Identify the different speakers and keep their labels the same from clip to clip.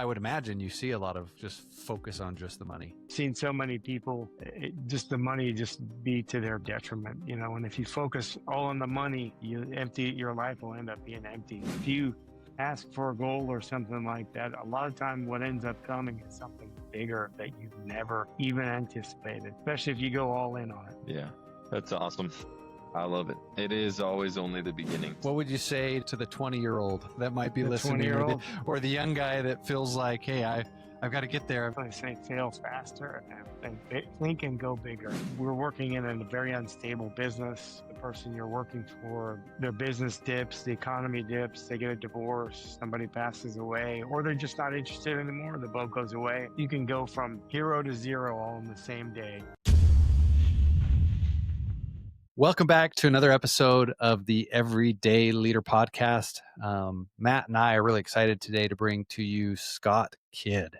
Speaker 1: I would imagine you see a lot of just focus on just the money.
Speaker 2: Seen so many people, just the money just be to their detriment, and if you focus all on the money, your life will end up being empty. If you ask for a goal or something like that, a lot of time what ends up coming is something bigger that you've never even anticipated, especially if you go all in on it.
Speaker 3: Yeah, that's awesome. I love it. It is always only the beginning.
Speaker 1: What would you say to the 20-year-old that might be
Speaker 2: The
Speaker 1: listening,
Speaker 2: 20-year-old?
Speaker 1: or the young guy that feels like, hey, I've got to get there?
Speaker 2: I say fail faster and think and go bigger. We're working in a very unstable business. The person you're working for, their business dips, the economy dips, they get a divorce, somebody passes away, or they're just not interested anymore, the boat goes away. You can go from hero to zero all in the same day.
Speaker 1: Welcome back to another episode of the Everyday Leader Podcast. Matt and I are really excited today to bring to you Scott Kidd.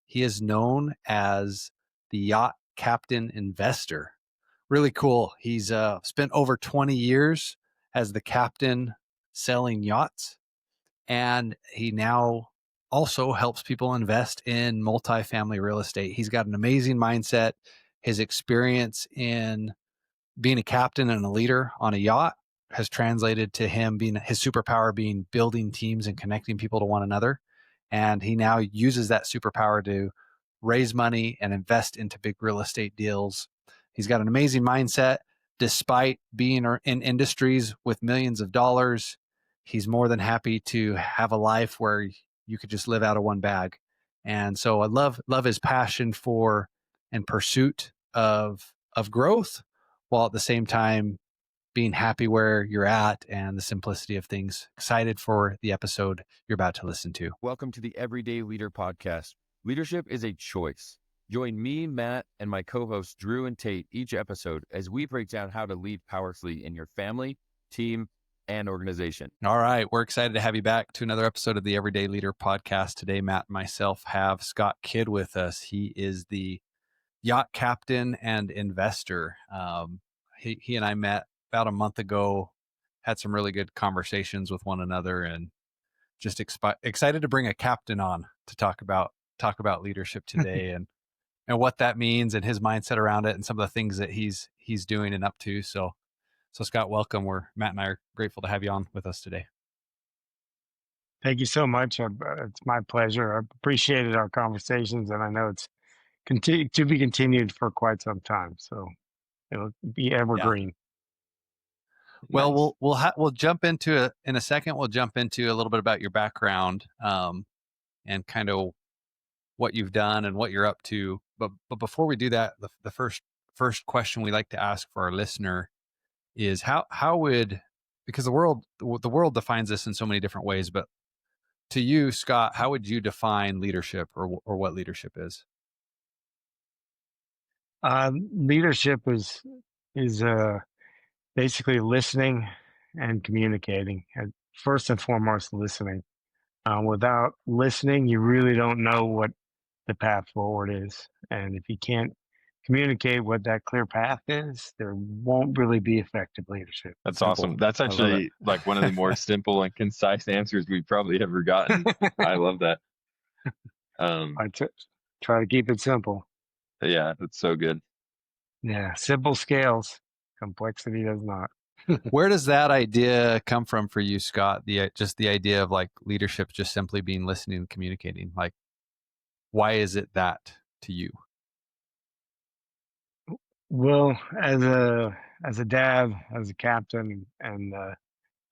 Speaker 1: He is known as the Yacht Captain Investor. Really cool. He's spent over 20 years as the captain selling yachts, and he now also helps people invest in multifamily real estate. He's got an amazing mindset. His experience in being a captain and a leader on a yacht has translated to him being his superpower being building teams and connecting people to one another. And he now uses that superpower to raise money and invest into big real estate deals. He's got an amazing mindset. Despite being in industries with millions of dollars, he's more than happy to have a life where you could just live out of one bag. And so I love his passion for and pursuit of growth, while at the same time being happy where you're at and the simplicity of things. Excited for the episode you're about to listen to.
Speaker 4: Welcome to the Everyday Leader Podcast. Leadership is a choice. Join me, Matt, and my co-hosts Drew and Tate each episode as we break down how to lead powerfully in your family, team, and organization.
Speaker 1: All right. We're excited to have you back to another episode of the Everyday Leader Podcast. Today, Matt and myself have Scott Kidd with us. He is the yacht captain and investor. He and I met about a month ago, had some really good conversations with one another, and just excited to bring a captain on to talk about leadership today and what that means and his mindset around it and some of the things that he's doing and up to. So Scott, welcome. Matt and I are grateful to have you on with us today.
Speaker 2: Thank you so much. It's my pleasure. I've appreciated our conversations, and I know it's to be continued for quite some time. So it'll be evergreen.
Speaker 1: Yeah. Well, nice. We'll jump into it in a second. We'll jump into a little bit about your background and kind of what you've done and what you're up to. But before we do that, the first question we like to ask for our listener is how would, because the world defines this in so many different ways, but to you, Scott, how would you define leadership or what leadership is?
Speaker 2: Leadership is basically listening and communicating. And first and foremost, listening. Without listening, you really don't know what the path forward is. And if you can't communicate what that clear path is, there won't really be effective leadership.
Speaker 3: That's awesome. That's actually like one of the more simple and concise answers we've probably ever gotten. I love that.
Speaker 2: I try to keep it simple.
Speaker 3: Yeah, that's so good.
Speaker 2: Yeah, simple scales. Complexity does not.
Speaker 1: Where does that idea come from for you, Scott? The idea of like leadership just simply being listening and communicating. Like, why is it that to you?
Speaker 2: Well, as a dad, as a captain, and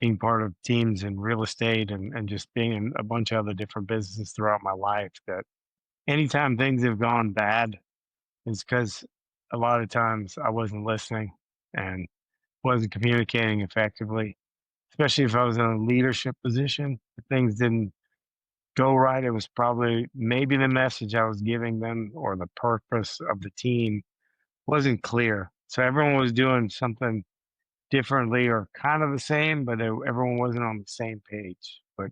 Speaker 2: being part of teams in real estate and just being in a bunch of other different businesses throughout my life, that anytime things have gone bad, it's because a lot of times I wasn't listening and wasn't communicating effectively, especially if I was in a leadership position. If things didn't go right, it was probably maybe the message I was giving them or the purpose of the team wasn't clear. So everyone was doing something differently or kind of the same, but everyone wasn't on the same page. But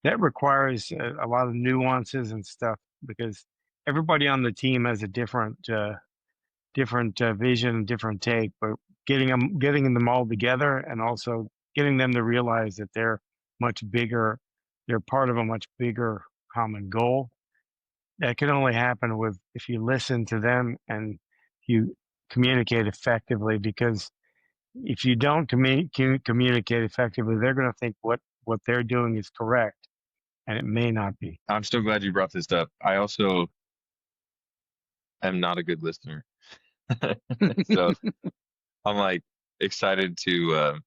Speaker 2: that requires a lot of nuances and stuff, because everybody on the team has a different vision, different take. But getting them all together and also getting them to realize that they're much bigger. They're part of a much bigger common goal. That can only happen if you listen to them and you communicate effectively, because if you don't communicate effectively, they're going to think what they're doing is correct, and it may not be.
Speaker 3: I'm so glad you brought this up. I also am not a good listener. So I'm like excited to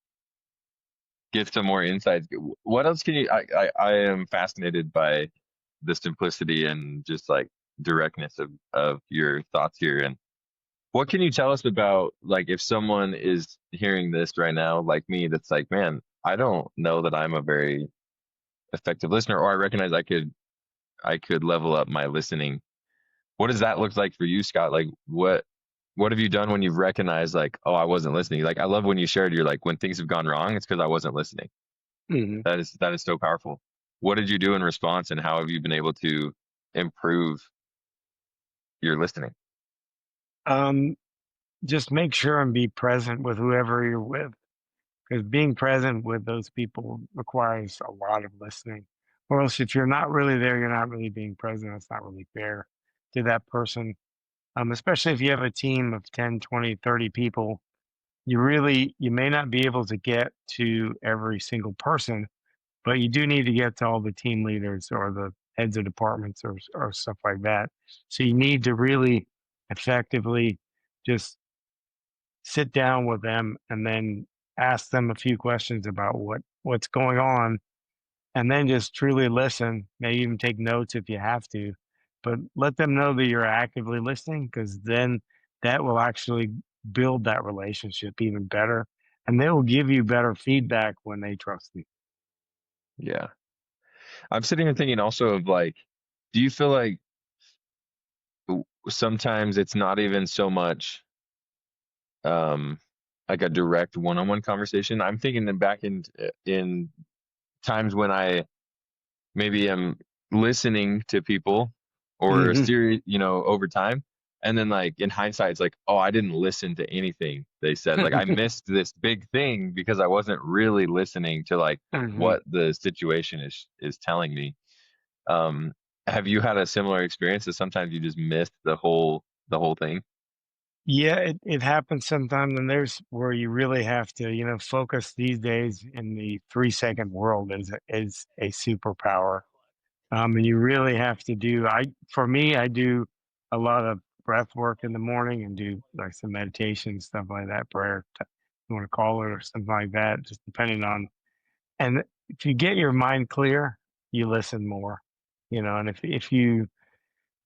Speaker 3: get some more insights. What else can you? I am fascinated by the simplicity and just like directness of your thoughts here. And what can you tell us about, like, if someone is hearing this right now, like me, that's like, man, I don't know that I'm a very effective listener, or I recognize I could level up my listening. What does that look like for you, Scott? Like, what have you done when you've recognized, like, oh, I wasn't listening? Like, I love when you shared, you're like, when things have gone wrong, it's because I wasn't listening.
Speaker 2: Mhm.
Speaker 3: That is so powerful. What did you do in response, and how have you been able to improve your listening?
Speaker 2: Just make sure and be present with whoever you're with, because being present with those people requires a lot of listening. Or else, if you're not really there, you're not really being present. It's not really fair to that person. Especially if you have a team of 10, 20, 30 people, you may not be able to get to every single person, but you do need to get to all the team leaders or the heads of departments or stuff like that. So you need to really effectively just sit down with them and then ask them a few questions about what's going on, and then just truly listen, maybe even take notes if you have to, but let them know that you're actively listening, because then that will actually build that relationship even better, and they will give you better feedback when they trust you.
Speaker 3: Yeah. I'm sitting here thinking also of like, do you feel like sometimes it's not even so much um like a direct one-on-one conversation? I'm thinking that back in times when I maybe am listening to people or a
Speaker 2: Hmm.
Speaker 3: series, over time. And then like in hindsight, it's like, oh, I didn't listen to anything they said. Like I missed this big thing because I wasn't really listening to like
Speaker 2: Hmm.
Speaker 3: what the situation is telling me. Um, have you had a similar experience that sometimes you just missed the whole thing?
Speaker 2: Yeah, it happens sometimes, and there's where you really have to, focus these days in the 3-second world is a superpower. And you really have to for me, I do a lot of breath work in the morning and do like some meditation, stuff like that, prayer, you want to call it, or something like that, just depending on. And if you get your mind clear, you listen more, and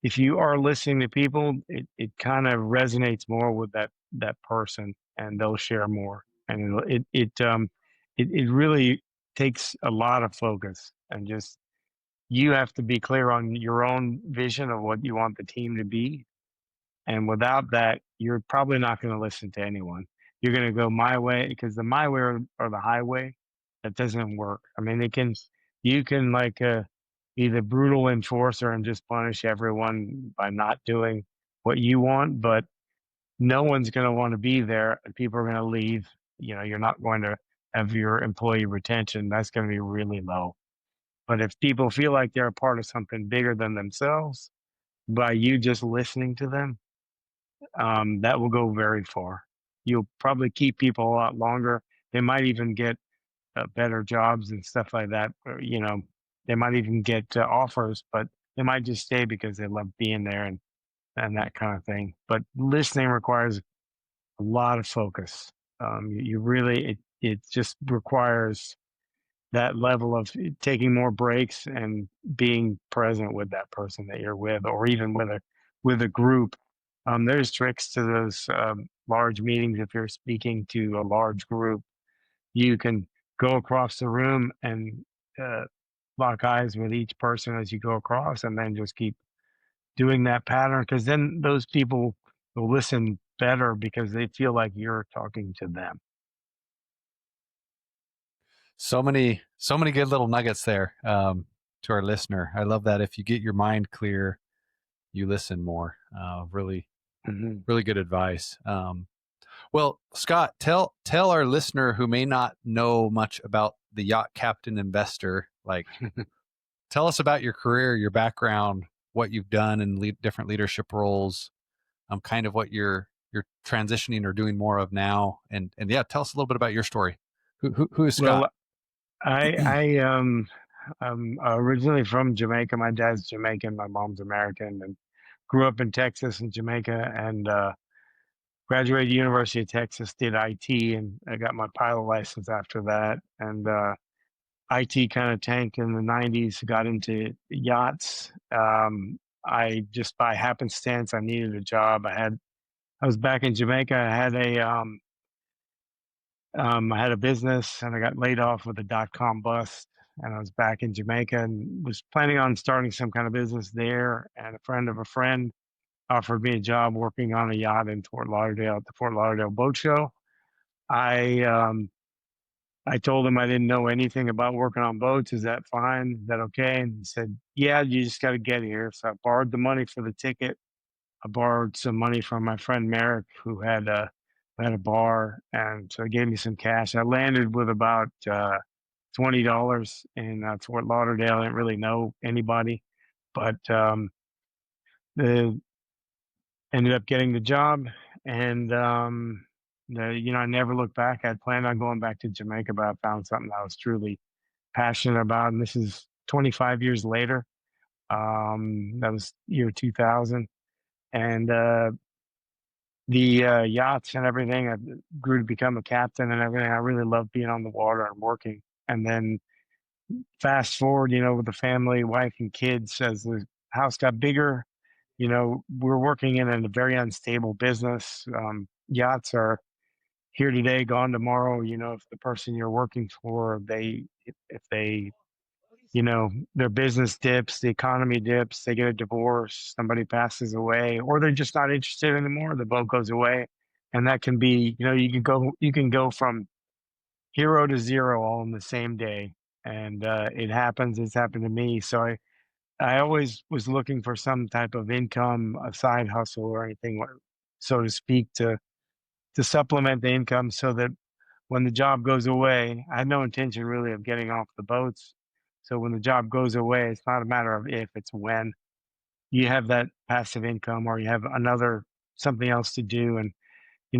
Speaker 2: if you are listening to people, it kind of resonates more with that person, and they'll share more. And it really takes a lot of focus, and just you have to be clear on your own vision of what you want the team to be. And without that, you're probably not going to listen to anyone. You're going to go my way, because the my way or the highway, that doesn't work. I mean, you can like be the brutal enforcer and just punish everyone by not doing what you want, but no one's going to want to be there, and people are going to leave. You're not going to have your employee retention. That's going to be really low. But if people feel like they're a part of something bigger than themselves by you just listening to them, that will go very far. You'll probably keep people a lot longer. They might even get better jobs and stuff like that. They might even get offers, but they might just stay because they love being there and that kind of thing. But listening requires a lot of focus. You really, it just requires that level of taking more breaks and being present with that person that you're with, or even with a group. There's tricks to those large meetings. If you're speaking to a large group, you can go across the room and uh, lock eyes with each person as you go across, and then just keep doing that pattern, because then those people will listen better because they feel like you're talking to them.
Speaker 1: So many good little nuggets there to our listener. I love that. If you get your mind clear, you listen more. Really,
Speaker 2: Hmm.
Speaker 1: really good advice. Well, Scott, tell our listener who may not know much about the Yacht Captain Investor, like tell us about your career, your background, what you've done in different leadership roles, kind of what you're transitioning or doing more of now, and yeah, tell us a little bit about your story. Who is Scott?
Speaker 2: Well, I'm originally from Jamaica. My dad's Jamaican, my mom's American, and grew up in Texas and Jamaica, and graduated University of Texas, did IT, and I got my pilot license after that. And IT kind of tanked in the 90s, got into yachts. I just by happenstance, I needed a job. I was back in Jamaica. I had a business and I got laid off with a dot-com bust. And I was back in Jamaica and was planning on starting some kind of business there. And a friend of a friend offered me a job working on a yacht in Fort Lauderdale at the Fort Lauderdale Boat Show. I um, I told him I didn't know anything about working on boats. Is that fine? Is that okay? And he said, yeah, you just got to get here. So I borrowed the money for the ticket. I borrowed some money from my friend Merrick, who had a bar, and so he gave me some cash. I landed with about $20 in Fort Lauderdale. I didn't really know anybody, but the ended up getting the job, and I never looked back. I'd planned on going back to Jamaica, but I found something I was truly passionate about, and this is 25 years later. That was year 2000, and the yachts and everything. I grew to become a captain and everything. I really love being on the water and working. And then fast forward, with the family, wife and kids, as the house got bigger, we're working in a very unstable business. Yachts are here today, gone tomorrow. If the person you're working for, if they, their business dips, the economy dips, they get a divorce, somebody passes away, or they're just not interested anymore, the boat goes away. And that can be, you can go from hero to zero all in the same day. And it happens. It's happened to me. So I always was looking for some type of income, a side hustle or anything, so to speak, to supplement the income so that when the job goes away, I had no intention really of getting off the boats. So when the job goes away, it's not a matter of if, it's when. You have that passive income or you have another something else to do. And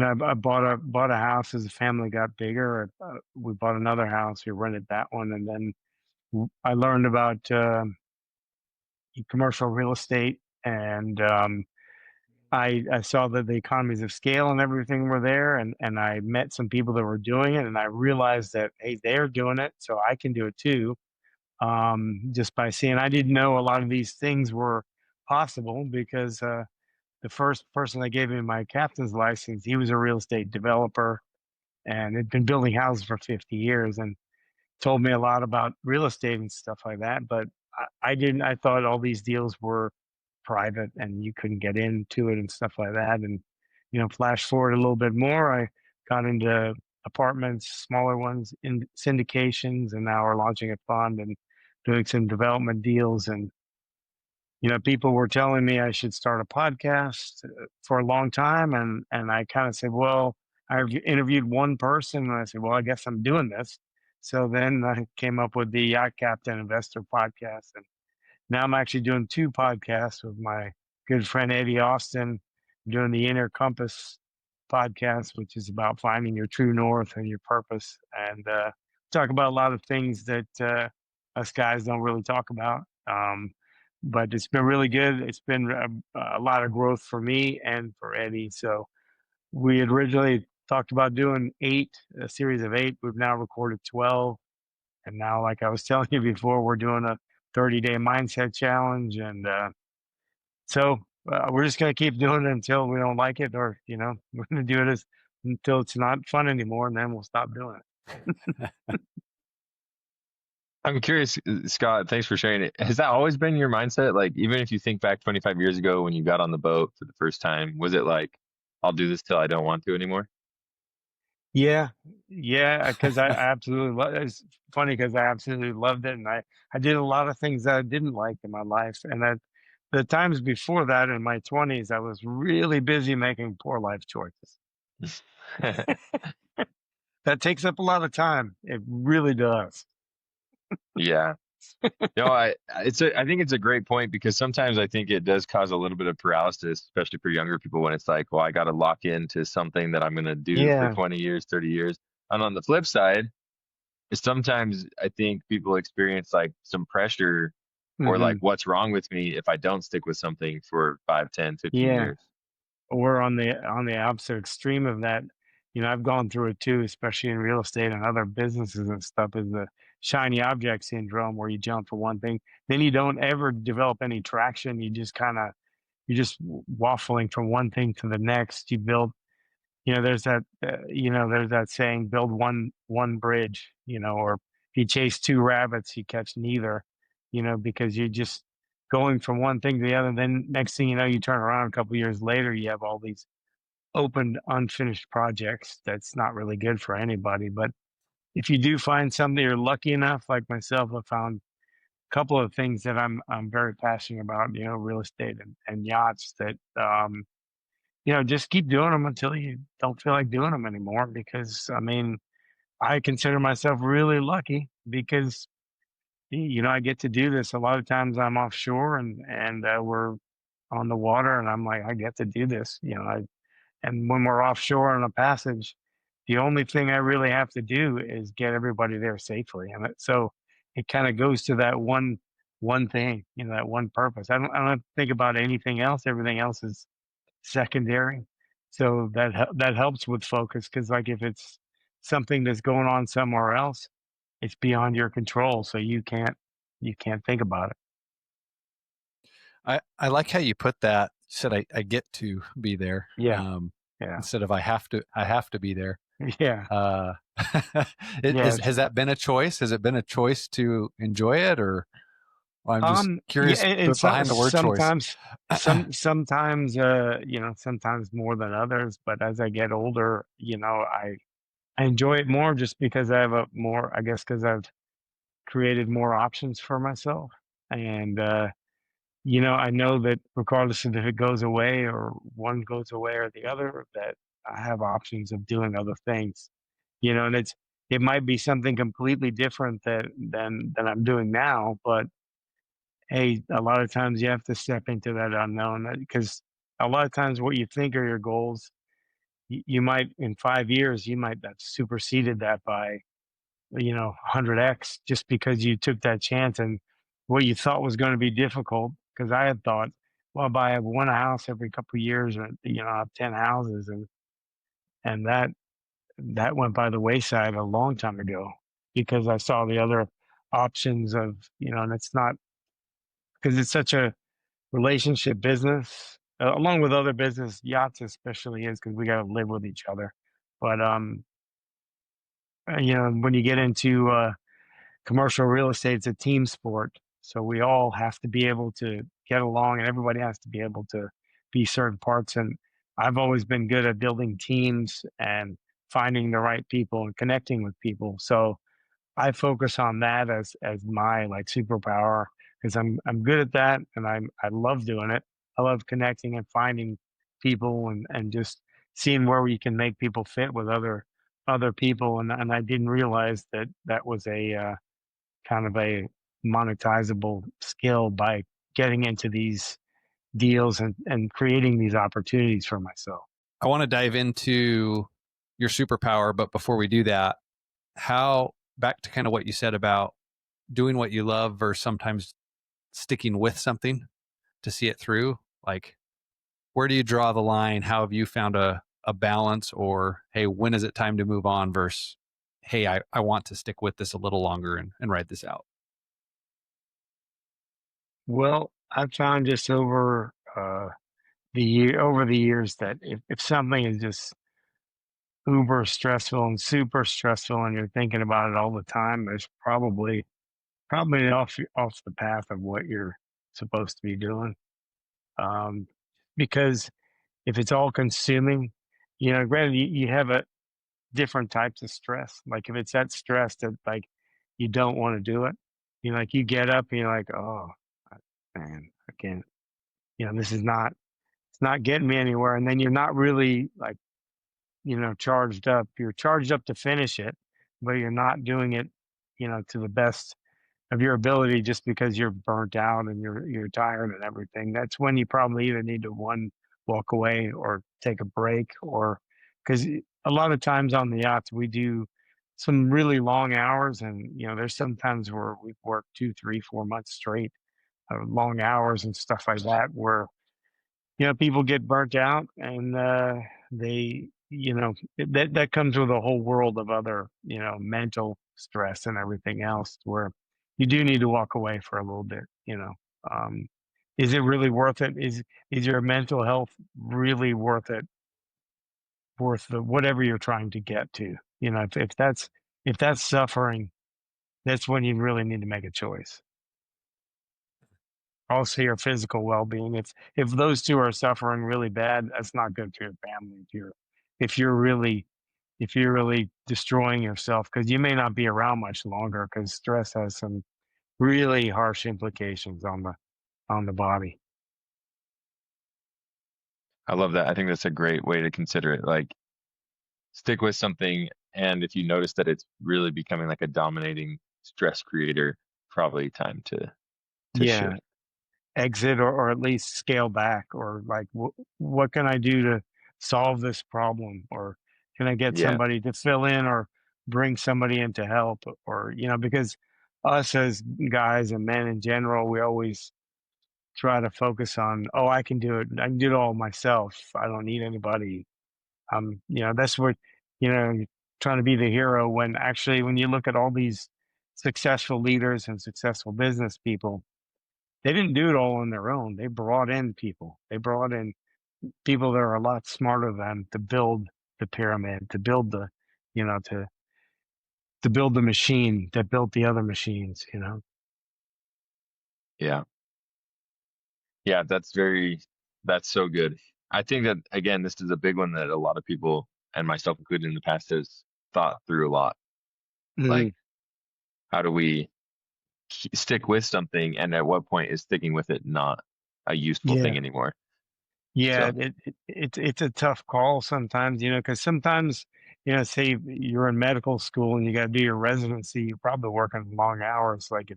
Speaker 2: I bought a house as the family got bigger. We bought another house. We rented that one, and then I learned about commercial real estate, and I saw that the economies of scale and everything were there, and I met some people that were doing it, and I realized that, hey, they're doing it, so I can do it too. Just by seeing, I didn't know a lot of these things were possible because the first person that gave me my captain's license, he was a real estate developer and had been building houses for 50 years and told me a lot about real estate and stuff like that. But I didn't, I thought all these deals were private and you couldn't get into it and stuff like that. And, flash forward a little bit more, I got into apartments, smaller ones, in syndications, and now we're launching a fund and doing some development deals. And people were telling me I should start a podcast for a long time, and I kind of said, well, I've interviewed one person, and I said, well, I guess I'm doing this. So then I came up with the Yacht Captain Investor podcast, and now I'm actually doing two podcasts with my good friend Eddie Austin. I'm doing the Inner Compass podcast, which is about finding your true north and your purpose, and talk about a lot of things that us guys don't really talk about. But it's been really good. It's been a lot of growth for me and for Eddie. So we had originally talked about doing a series of 8. We've now recorded 12. And now, like I was telling you before, we're doing a 30-day mindset challenge. And so we're just going to keep doing it until we don't like it, or, we're going to do it until it's not fun anymore, and then we'll stop doing it.
Speaker 3: I'm curious, Scott, thanks for sharing it. Has that always been your mindset? Like, even if you think back 25 years ago when you got on the boat for the first time, was it like, I'll do this till I don't want to anymore?
Speaker 2: Yeah, yeah, because I absolutely love it's funny because I absolutely loved it, and I did a lot of things that I didn't like in my life, and the times before that in my 20s, I was really busy making poor life choices. That takes up a lot of time. It really does.
Speaker 3: Yeah. No, I think it's a great point because sometimes I think it does cause a little bit of paralysis, especially for younger people when it's like, well, I got to lock into something that I'm going to do for
Speaker 2: Yeah.
Speaker 3: 20 years, 30 years. And on the flip side, is sometimes I think people experience like some pressure or like
Speaker 2: Hmm.
Speaker 3: what's wrong with me if I don't stick with something for 5, 10, 15
Speaker 2: Yeah.
Speaker 3: years.
Speaker 2: Or on the opposite extreme of that, I've gone through it too, especially in real estate and other businesses and stuff, is the shiny object syndrome where you jump from one thing, then you don't ever develop any traction. You're just waffling from one thing to the next. You build, there's that saying, build one bridge, or if you chase two rabbits, you catch neither, because you're just going from one thing to the other. Then next thing you know, you turn around a couple years later, you have all these open, unfinished projects. That's not really good for anybody. But if you do find something, you're lucky enough, like myself, I found a couple of things that I'm very passionate about, real estate and yachts that just keep doing them until you don't feel like doing them anymore. Because I mean, I consider myself really lucky because I get to do this. A lot of times I'm offshore and we're on the water, and I'm like, I get to do this. And when we're offshore on a passage, the only thing I really have to do is get everybody there safely. So it kind of goes to that one thing, that one purpose. I don't have to think about anything else. Everything else is secondary. So that helps with focus, because like if it's something that's going on somewhere else, it's beyond your control. So you can't think about it.
Speaker 1: I like how you put that. You said I get to be there,
Speaker 2: Yeah. Yeah.
Speaker 1: instead of I have to be there.
Speaker 2: Yeah.
Speaker 1: Uh,
Speaker 2: Yeah.
Speaker 1: has that been a choice? Has it been a choice to enjoy it, or well, I'm just
Speaker 2: Yeah,
Speaker 1: curious
Speaker 2: and
Speaker 1: behind the word choice?
Speaker 2: sometimes more than others, but as I get older, I enjoy it more just because I have I guess because I've created more options for myself. And I know that regardless of if it goes away or one goes away or the other, that I have options of doing other things. And it might be something completely different than I'm doing now, but hey, a lot of times you have to step into that unknown, because a lot of times what you think are your goals, you might in 5 years you might have superseded that by 100x, just because you took that chance. And what you thought was going to be difficult, because I had thought, well, if I have one house every couple of years, or I have 10 houses, and that went by the wayside a long time ago, because I saw the other options of, and it's not, because it's such a relationship business, along with other business. Yachts especially is, because we got to live with each other. But when you get into commercial real estate, it's a team sport. So we all have to be able to get along, and everybody has to be able to be certain parts. And I've always been good at building teams and finding the right people and connecting with people. So I focus on that as my like superpower, because I'm good at that, and I love doing it. I love connecting and finding people, and just seeing where we can make people fit with other people. And I didn't realize that that was a kind of a monetizable skill by getting into these deals and creating these opportunities for myself.
Speaker 1: I want to dive into your superpower, but before we do that, how back to kind of what you said about doing what you love versus sometimes sticking with something to see it through. Like, where do you draw the line? How have you found a balance? Or hey, when is it time to move on versus hey, I want to stick with this a little longer and ride this out?
Speaker 2: Well, I've found just over the years that if something is just uber stressful and super stressful, and you're thinking about it all the time, it's probably off the path of what you're supposed to be doing. Um, because if it's all consuming, granted, you have a different types of stress. Like if it's that stress that like you don't want to do it, like you get up and you're like, oh man, I can't. This is not. It's not getting me anywhere. And then you're not really like charged up. You're charged up to finish it, but you're not doing it, to the best of your ability just because you're burnt out and you're tired and everything. That's when you probably either need to one walk away or take a break, or because a lot of times on the yachts we do some really long hours, and there's sometimes where we've worked 2, 3, 4 months straight, long hours and stuff like that, where people get burnt out, and that comes with a whole world of other, mental stress and everything else, where you do need to walk away for a little bit. Um, is it really worth it? Is your mental health really worth it? Worth the whatever you're trying to get to? If that's suffering, that's when you really need to make a choice. Also your physical well-being. If those two are suffering really bad, that's not good for your family. If you're really if you're really destroying yourself, because you may not be around much longer, because stress has some really harsh implications on the body.
Speaker 3: I love that. I think that's a great way to consider it. Like, stick with something, and if you notice that it's really becoming like a dominating stress creator, probably time to
Speaker 2: Yeah,
Speaker 3: shift.
Speaker 2: exit, or at least scale back, or like what can I do to solve this problem, or can I get
Speaker 3: Yeah,
Speaker 2: somebody to fill in, or bring somebody in to help, or because us as guys and men in general, we always try to focus on, oh, I can do it all myself, I don't need anybody. That's what, you're trying to be the hero, when actually when you look at all these successful leaders and successful business people, they didn't do it all on their own. They brought in people. They brought in people that are a lot smarter than them to build the pyramid, to build to build the machine that built the other machines.
Speaker 3: yeah, yeah. That's so good. I think that, again, this is a big one that a lot of people, and myself included in the past, has thought through a lot.
Speaker 2: Mhm.
Speaker 3: Like, how do we stick with something, and at what point is sticking with it not a useful
Speaker 2: Yeah.
Speaker 3: thing anymore?
Speaker 2: Yeah,
Speaker 3: So
Speaker 2: it's a tough call sometimes, because sometimes, say you're in medical school and you got to do your residency, you're probably working long hours. Like,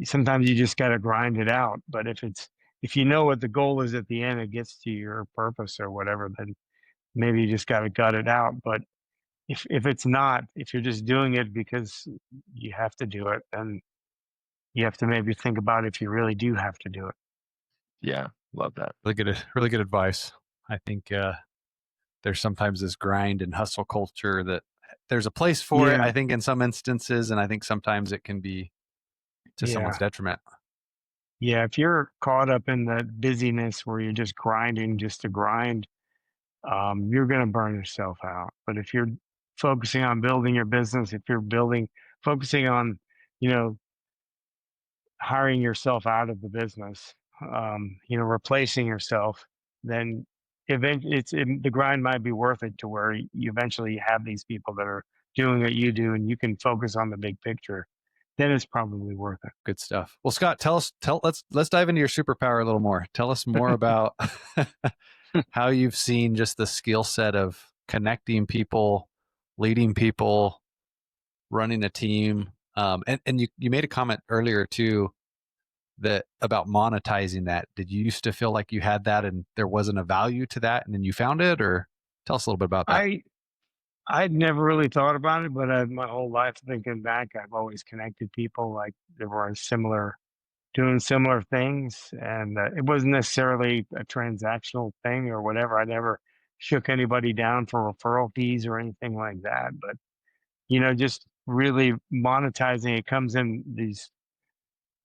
Speaker 2: sometimes you just got to grind it out. But if you know what the goal is at the end, it gets to your purpose or whatever, then maybe you just got to gut it out. But if it's not, if you're just doing it because you have to do it, then you have to maybe think about if you really do have to do it.
Speaker 3: yeah, love that.
Speaker 1: Really good advice. I think there's sometimes this grind and hustle culture that there's a place for it,
Speaker 2: Yeah,
Speaker 1: I think, in some instances, and I think sometimes it can be to someone's
Speaker 2: yeah.
Speaker 1: detriment.
Speaker 2: Yeah, if you're caught up in that busyness where you're just grinding just to grind, you're going to burn yourself out. But if you're focusing on building your business, if you're focusing on, you know, hiring yourself out of the business, replacing yourself, then the grind might be worth it, to where you eventually have these people that are doing what you do, and you can focus on the big picture. Then it's probably worth
Speaker 1: Good stuff. Well, Scott, let's dive into your superpower a little more. Tell us more about
Speaker 2: it.
Speaker 1: how you've seen just the skill set of connecting people, leading people, running a team. And you made a comment earlier too, that about monetizing that. Did you used to feel like you had that and there wasn't a value to that, and then you found it? Or tell us a little bit about that.
Speaker 2: I I'd never really thought about it, but my whole life thinking back, I've always connected people like they were doing similar things, and it wasn't necessarily a transactional thing or whatever. I never shook anybody down for referral fees or anything like that. But just really monetizing it comes in these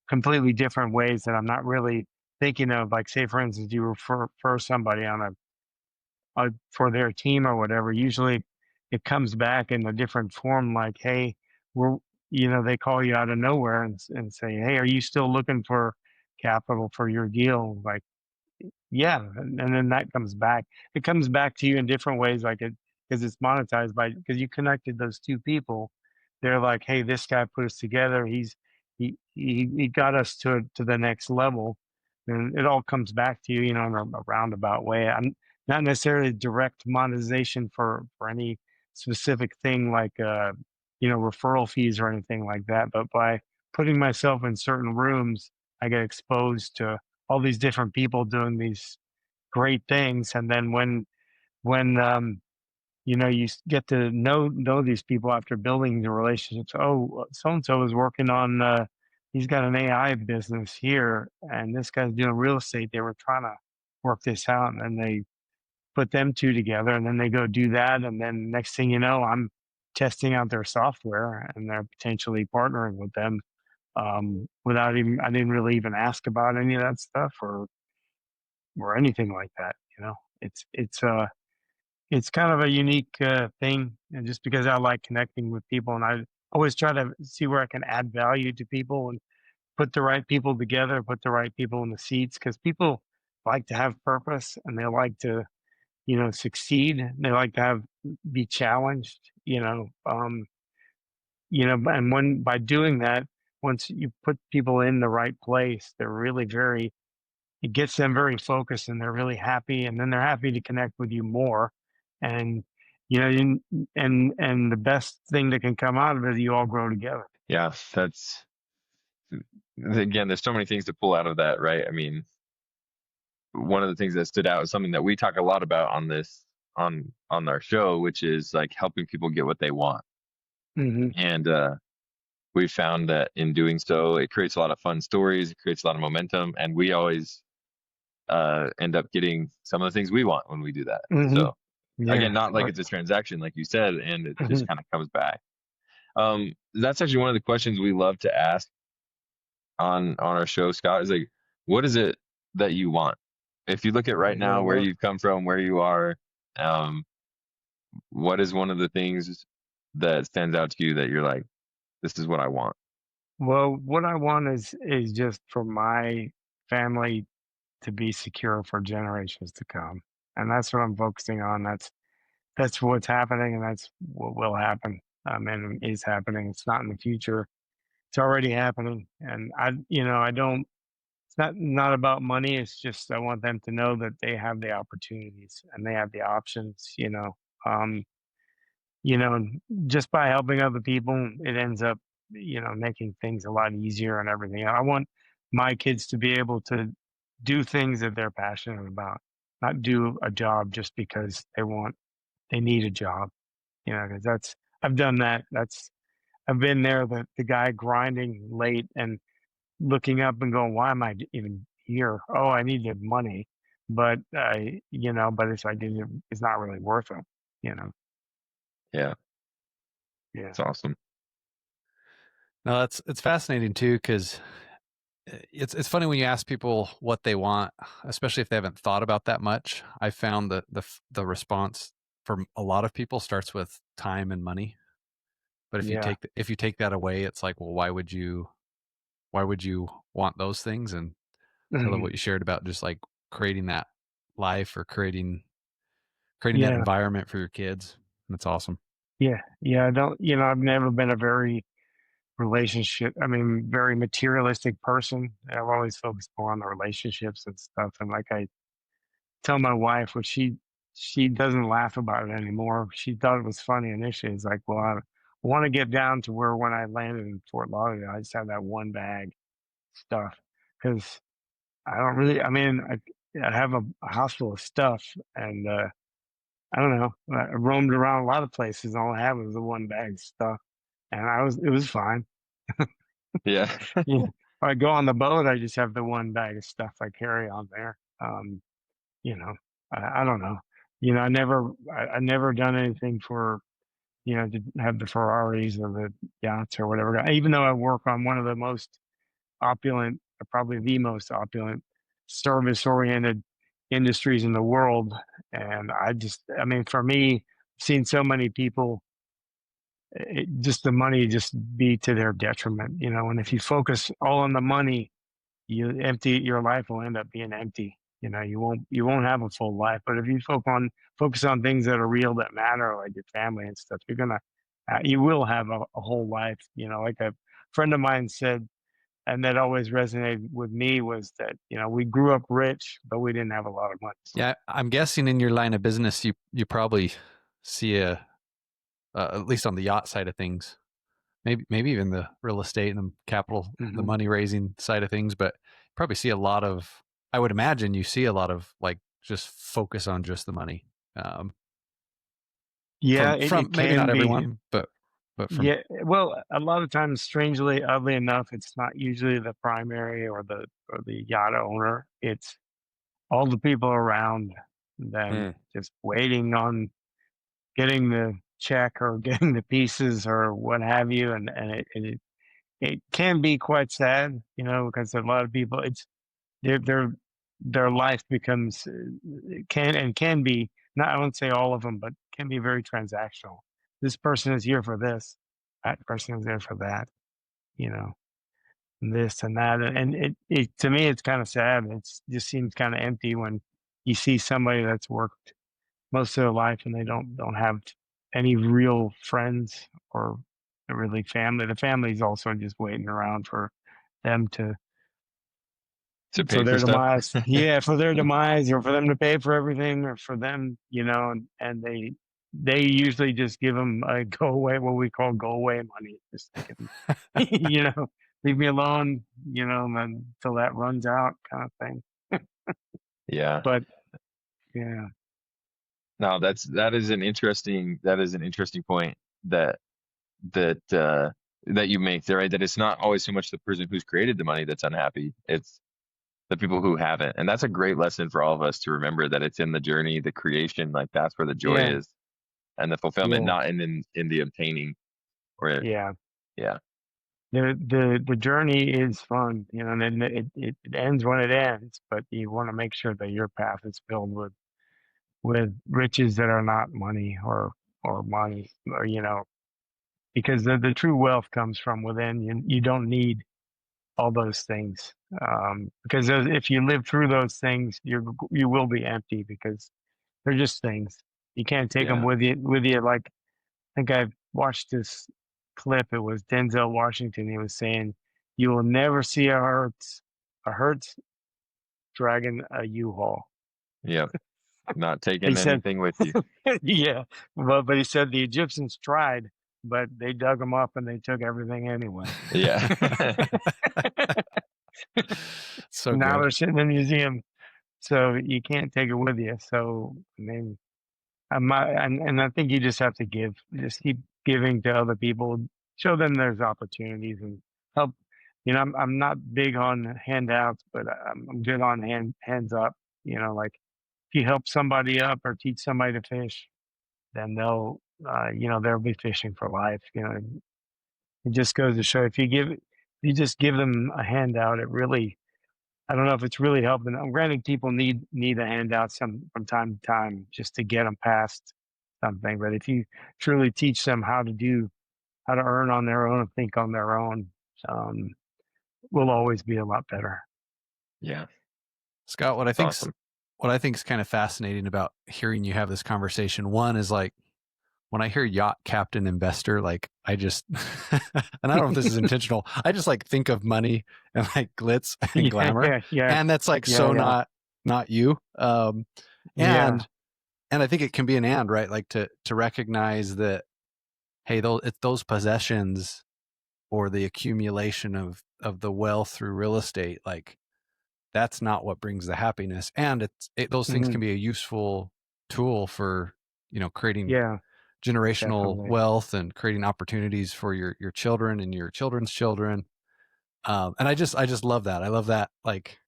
Speaker 2: completely different ways that I'm not really thinking of. Like, say for instance, you refer somebody on for their team or whatever. Usually it comes back in a different form, like, hey, we're, they call you out of nowhere, and say, hey, are you still looking for capital for your deal? Like, yeah, and then that comes back. It comes back to you in different ways, like it, because it's monetized because you connected those two people. They're like, hey, this guy put us together. He got us to the next level, and it all comes back to you, in a roundabout way. I'm not necessarily direct monetization for any specific thing, like referral fees or anything like that, but by putting myself in certain rooms, I get exposed to all these different people doing these great things. And then when you get to know these people after building the relationships. Oh, so and so is working on. He's got an AI business here, and this guy's doing real estate. They were trying to work this out, and then they put them two together, and then they go do that, and then next thing you know, I'm testing out their software, and they're potentially partnering with them without even. I didn't really even ask about any of that stuff or anything like that. It's kind of a unique thing, and just because I like connecting with people, and I always try to see where I can add value to people and put the right people together, put the right people in the seats, because people like to have purpose and they like to, succeed. They like to be challenged, and when by doing that, once you put people in the right place, they're really very it gets them very focused and they're really happy, and then they're happy to connect with you more. And and the best thing that can come out of it is you all grow together.
Speaker 3: Yeah, that's again, there's so many things to pull out of that, right? I mean, one of the things that stood out is something that we talk a lot about on this on our show, which is like helping people get what they want.
Speaker 2: Hmm.
Speaker 3: And we found that in doing so, it creates a lot of fun stories, it creates a lot of momentum, and we always end up getting some of the things we want when we do that.
Speaker 2: Hmm.
Speaker 3: So
Speaker 2: Yeah.
Speaker 3: again, not like
Speaker 2: Right.
Speaker 3: it's a transaction, like you said, and it just
Speaker 2: Mhm.
Speaker 3: kind of comes back. That's actually one of the questions we love to ask on our show, Scott, is like, what is it that you want? If you look at right now where you've come from, where you are, um, what is one of the things that stands out to you that you're like, this is what I want?
Speaker 2: Well, what I want is just for my family to be secure for generations to come, and that's what I'm focusing on. That's what's happening, and that's what will happen. And is happening. It's not in the future. It's already happening, and I don't. It's not about money. It's just I want them to know that they have the opportunities and they have the options. Um, and just by helping other people, it ends up, making things a lot easier and everything. I want my kids to be able to do things that they're passionate about, not do a job just because they need a job. Because I've done that. I've been there, the guy grinding late and looking up and going, "Why am I even here? Oh, I need the money." But but it's like it's not really worth it, you know.
Speaker 3: Yeah,
Speaker 2: Yeah.
Speaker 3: it's awesome.
Speaker 1: No, it's fascinating too because it's funny when you ask people what they want, especially if they haven't thought about that much. I found that the response from a lot of people starts with time and money. But
Speaker 2: Yeah.
Speaker 1: if you take that away, it's like, well, why would you want those things? And I love
Speaker 2: Mhm.
Speaker 1: what you shared about just like creating that life or creating that
Speaker 2: Yeah.
Speaker 1: environment for your kids. That's awesome.
Speaker 2: Yeah. Yeah. I don't, I've never been a very materialistic person. I've always focused more on the relationships and stuff. And like I tell my wife, which she doesn't laugh about it anymore. She thought it was funny initially. It's like, well, I want to get down to where when I landed in Fort Lauderdale, I just had that one bag stuff because I don't really. I have a house full of stuff, and I don't know. I roamed around a lot of places. All I had was the one bag of stuff, and it was fine.
Speaker 3: Yeah.
Speaker 2: Yeah. When I go on the boat, I just have the one bag of stuff I carry on there. You know, I don't know. I never done anything for to have the Ferraris or the yachts or whatever. Even though I work on one of the most opulent, probably the most opulent service-oriented industries in the world. And for me, I've seen so many people, just the money just be to their detriment, and if you focus all on the money, your life will end up being empty. You won't have a full life. But if you focus on things that are real, that matter, like your family and stuff, you will have a whole life. Like a friend of mine said, and that always resonated with me was that we grew up rich, but we didn't have a lot of money.
Speaker 1: Yeah, I'm guessing in your line of business, you probably see at least on the yacht side of things, maybe even the real estate and the capital, the money raising side of things, but probably see a lot of, I would imagine you see a lot of like just focus on just the money.
Speaker 2: Yeah,
Speaker 1: From
Speaker 2: it
Speaker 1: maybe not
Speaker 2: can be.
Speaker 1: everyone, but from,
Speaker 2: Yeah, well, a lot of times, strangely, oddly enough, it's not usually the primary or the yacht owner. It's all the people around them just waiting on getting the check or getting the pieces or what have you, and it can be quite sad, because a lot of people, it's their life becomes can be, not, I won't say all of them, but can be very transactional. This person is here for this, that person is there for that, you know, this and that, and it to me it's kind of sad. It's just seems kind of empty when you see somebody that's worked most of their life and they don't have any real friends or really family. The family's also just waiting around for them
Speaker 3: pay
Speaker 2: for
Speaker 3: for
Speaker 2: their
Speaker 3: stuff.
Speaker 2: demise. Yeah, for their demise, or for them to pay for everything, or for them, and they usually just give them a go away, what we call go away money. Just give 'em, leave me alone, until that runs out, kind of thing.
Speaker 3: Yeah.
Speaker 2: But yeah,
Speaker 3: No, that is an interesting point that that you make there, right? That it's not always so much the person who's created the money that's unhappy. It's the people who haven't. And that's a great lesson for all of us to remember, that it's in the journey, the creation, like that's where the joy
Speaker 2: yeah,
Speaker 3: is, and the fulfillment,
Speaker 2: yeah,
Speaker 3: not in the obtaining or
Speaker 2: yeah.
Speaker 3: yeah.
Speaker 2: The journey is fun, and then it ends when it ends. But you want to make sure that your path is filled with riches that are not money or money, or because the true wealth comes from within. You don't need all those things, because if you live through those things, you will be empty, because they're just things. You can't take them
Speaker 3: Yeah.
Speaker 2: with you. Like, I think I watched this clip. It was Denzel Washington. He was saying, "You will never see a Hertz dragging a U-Haul."
Speaker 3: Yep. Not
Speaker 2: He
Speaker 3: taking
Speaker 2: said,
Speaker 3: anything with you.
Speaker 2: "Yeah, but he said the Egyptians tried, but they dug them up and they took everything anyway."
Speaker 3: Yeah.
Speaker 1: so
Speaker 2: Now
Speaker 1: good.
Speaker 2: they're sitting in a museum, so you can't take it with you. So, I mean, and I think you just have to just keep giving to other people, show them there's opportunities, and help. I'm not big on handouts, but I'm good on hands up. Like, if you help somebody up or teach somebody to fish, then they'll be fishing for life. It just goes to show, you just give them a handout, it really, I don't know if it's really helping. I'm granting people need a handout from time to time just to get them past something. But if you truly teach them how to earn on their own and think on their own, um, we'll always be a lot better.
Speaker 3: Yeah.
Speaker 1: Scott,
Speaker 3: That's awesome.
Speaker 1: what I think is kind of fascinating about hearing you have this conversation, one is like, when I hear yacht captain investor, like I just, and I don't know if this is intentional, I just like think of money and like glitz and
Speaker 2: Yeah,
Speaker 1: glamour.
Speaker 2: yeah, yeah,
Speaker 1: And that's like
Speaker 2: yeah,
Speaker 1: so
Speaker 2: yeah,
Speaker 1: not you.
Speaker 2: yeah.
Speaker 1: And I think it can be an and, right? Like to recognize that, hey, those possessions or the accumulation of the wealth through real estate, like that's not what brings the happiness. And those things
Speaker 2: Hmm.
Speaker 1: can be a useful tool for, creating
Speaker 2: Yeah,
Speaker 1: generational
Speaker 2: definitely.
Speaker 1: wealth and creating opportunities for your children and your children's children. And I just love that. I love that. Like,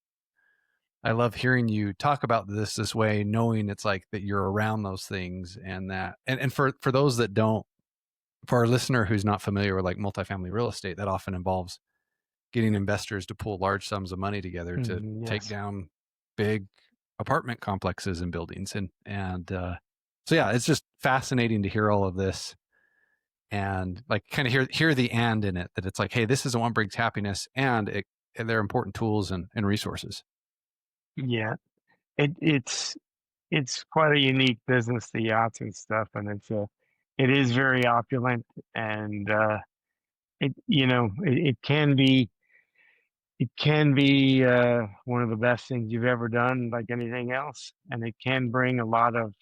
Speaker 1: I love hearing you talk about this way, knowing it's like that you're around those things, and and for those that don't, for our listener who's not familiar with like multifamily real estate, that often involves getting investors to pool large sums of money together to take
Speaker 2: Yes.
Speaker 1: down big apartment complexes and buildings. So yeah, it's just fascinating to hear all of this and like kind of hear the and in it, that it's like, hey, this isn't what brings happiness, and they're important tools and resources.
Speaker 2: Yeah. It's quite a unique business, the yachts and stuff, and it is very opulent, and it can be one of the best things you've ever done, like anything else, and it can bring a lot of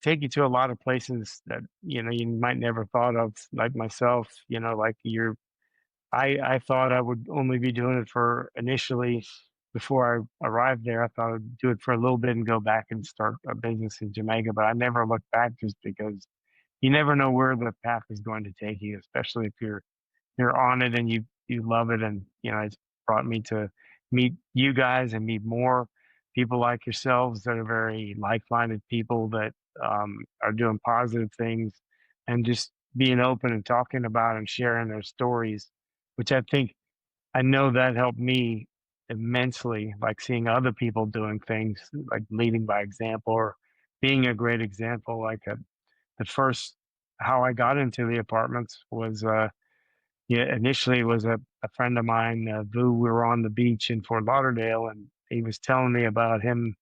Speaker 2: take you to a lot of places that, you might never thought of, like myself, like I thought I would only be doing it for initially before I arrived there. I thought I'd do it for a little bit and go back and start a business in Jamaica, but I never looked back just because you never know where the path is going to take you, especially if you're on it and you love it. And it's brought me to meet you guys and meet more people like yourselves that are very like-minded people that are doing positive things and just being open and talking about and sharing their stories, which I know that helped me immensely, like seeing other people doing things, like leading by example or being a great example. Like the first, how I got into the apartments was, yeah, initially it was a friend of mine, Vu. We were on the beach in Fort Lauderdale, and he was telling me about him.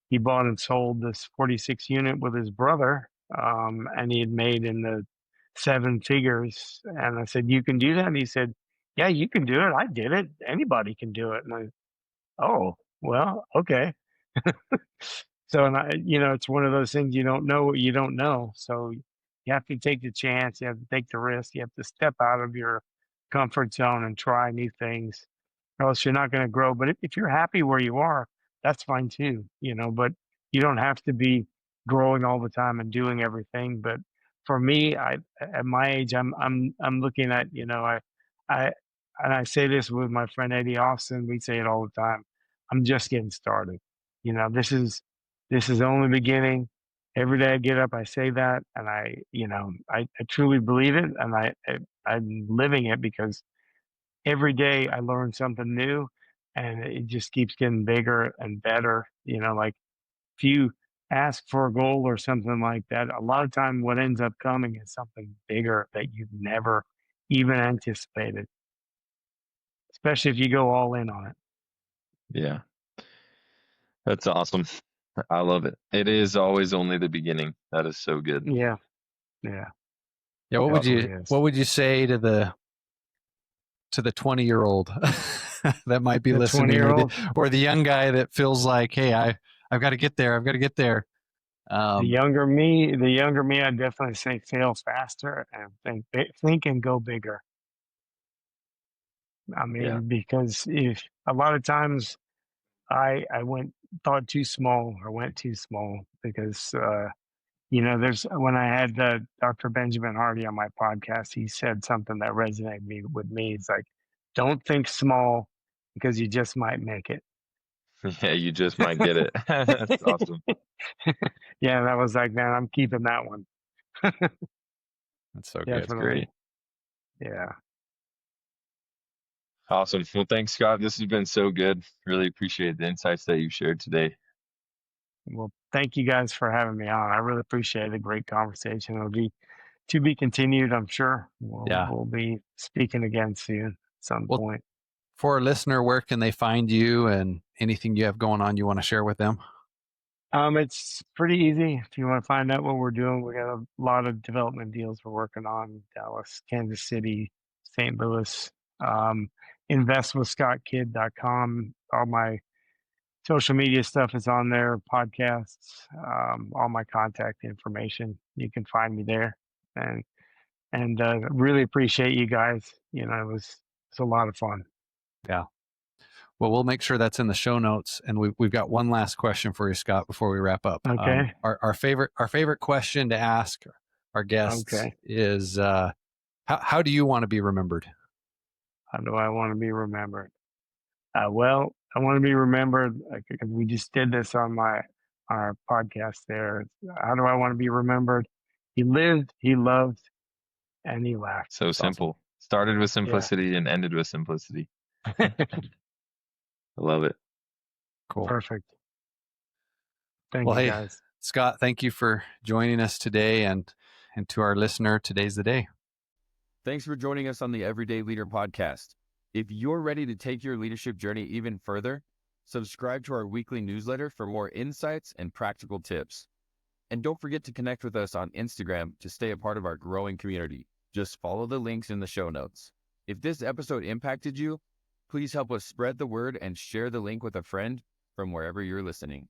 Speaker 2: He bought and sold this 46 unit with his brother, and he had made in the seven figures. And I said, "You can do that?" And he said, "Yeah, you can do it. I did it. Anybody can do it." And oh, well, okay. So, and it's one of those things, you don't know what you don't know. So you have to take the chance. You have to take the risk. You have to step out of your comfort zone and try new things, or else you're not going to grow. But if you're happy where you are, that's fine too, but you don't have to be growing all the time and doing everything. But for me, at my age, I'm looking at, I, and I say this with my friend Eddie Austin, we say it all the time. I'm just getting started. This is only beginning. Every day I get up, I say that, and I truly believe it, and I'm living it because every day I learn something new, and it just keeps getting bigger and better. Like if you ask for a goal or something like that, a lot of time what ends up coming is something bigger that you've never even anticipated, especially if you go all in on it.
Speaker 3: Yeah, that's awesome. I love it. It is always only the beginning. That is so good.
Speaker 2: Yeah, yeah,
Speaker 1: Yeah.
Speaker 2: definitely is.
Speaker 1: What would you say to the 20-year-old that might be
Speaker 2: The
Speaker 1: listening,
Speaker 2: 20-year-old,
Speaker 1: or the young guy that feels like, hey, I've got to get there. I've got to get there. Um,
Speaker 2: the younger me, I'd definitely say fail faster and think and go bigger. I
Speaker 3: Yeah.
Speaker 2: mean, because if a lot of times I thought too small or went too small because there's when I had Dr. Benjamin Hardy on my podcast, he said something that resonated with me. It's like, don't think small because you just might make it.
Speaker 3: Yeah, you just might get it. That's awesome.
Speaker 2: Yeah, that was like, man, I'm keeping that one.
Speaker 1: that's so good.
Speaker 3: That's great.
Speaker 2: Definitely. Yeah.
Speaker 3: Awesome. Well, thanks, Scott. This has been so good. Really appreciate the insights that you've shared today.
Speaker 2: Well, thank you guys for having me on. I really appreciate a great conversation. It'll be to be continued, I'm sure.
Speaker 1: Yeah.
Speaker 2: We'll be speaking again soon at some
Speaker 1: Well,
Speaker 2: point.
Speaker 1: for our listener, where can they find you and anything you have going on you want to share with them?
Speaker 2: It's pretty easy. If you want to find out what we're doing, we got a lot of development deals we're working on: Dallas, Kansas City, St. Louis. Um, investwithscottkid.com. All my social media stuff is on there, podcasts, all my contact information. You can find me there. And really appreciate you guys. It's a lot of fun.
Speaker 1: Yeah. Well, we'll make sure that's in the show notes. And we've got one last question for you, Scott, before we wrap up.
Speaker 2: Okay.
Speaker 1: Our favorite question to ask our guests
Speaker 2: Okay.
Speaker 1: is, how do you want to be remembered?
Speaker 2: How do I want to be remembered? Well, I want to be remembered because we just did this on our podcast there. How do I want to be remembered? He lived, he loved, and he laughed.
Speaker 3: So
Speaker 1: That's awesome.
Speaker 3: simple. Started with
Speaker 2: Yeah.
Speaker 3: simplicity and ended with simplicity. I love it.
Speaker 1: Cool.
Speaker 2: Perfect. Thank
Speaker 1: Well,
Speaker 2: you
Speaker 1: hey,
Speaker 2: guys.
Speaker 1: Scott, thank you for joining us today. And to our listener, today's the day.
Speaker 4: Thanks for joining us on the Everyday Leader podcast. If you're ready to take your leadership journey even further, subscribe to our weekly newsletter for more insights and practical tips. And don't forget to connect with us on Instagram to stay a part of our growing community. Just follow the links in the show notes. If this episode impacted you, please help us spread the word and share the link with a friend from wherever you're listening.